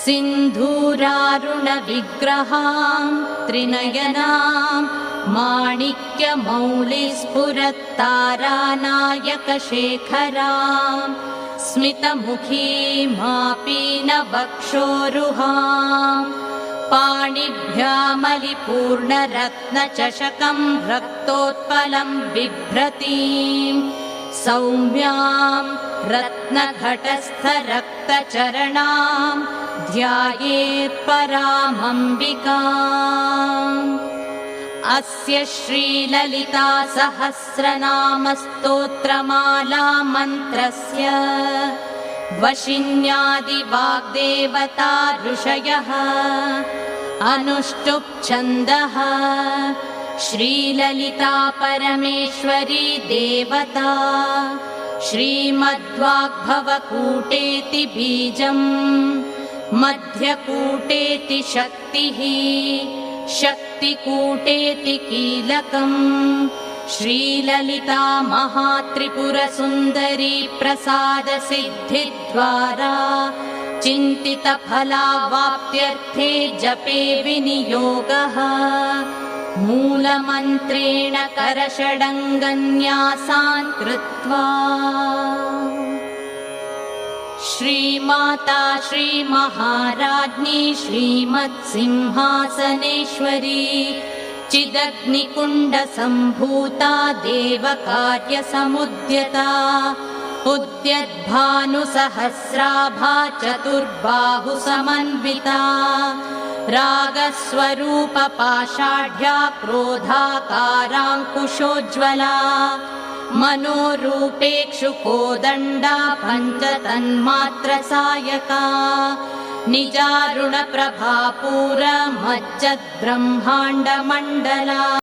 सिन्धूरारुणविग्रहां त्रिनयनां माणिक्यमौलिस्फुरत्तारानायकशेखरां स्मितमुखीमापीनवक्षोरुहां पाणिभ्यामलिपूर्णरत्नचषकं रक्तोत्पलं बिभ्रतीं सौम्यां रत्नघटस्थरक्तचरणां ध्यायेत् परामम्बिकाम्। अस्य श्रीललिता सहस्रनामस्तोत्रमाला मन्त्रस्य वशिन्यादिवाग्देवता ऋषयः अनुष्टुप् छन्दः श्रीललिता परमेश्वरी देवता श्रीमद्वाग्भवकूटेति बीजम् मध्यकूटेति शक्तिः शक्तिकूटेति कीलकम् श्रीललिता महात्रिपुरसुन्दरी प्रसादसिद्धिद्वारा चिन्तितफलावाप्त्यर्थे जपे विनियोगः मूलमन्त्रेण करषडङ्गन्यासान् कृत्वा श्रीमाता श्रीमहाराज्ञी श्रीमत्सिंहासनेश्वरी चिदग्निकुण्डसम्भूता देवकार्यसमुद्यता उद्यद्भानुसहस्राभा चतुर्बाहुसमन्विता रागस्वरूपपाषाढ्या क्रोधाकाराङ्कुशोज्ज्वला मनोरूपेक्षुकोदण्डा पञ्चतन्मात्रसायका निजारुणप्रभापूरमज्जद्ब्रह्माण्डमण्डला।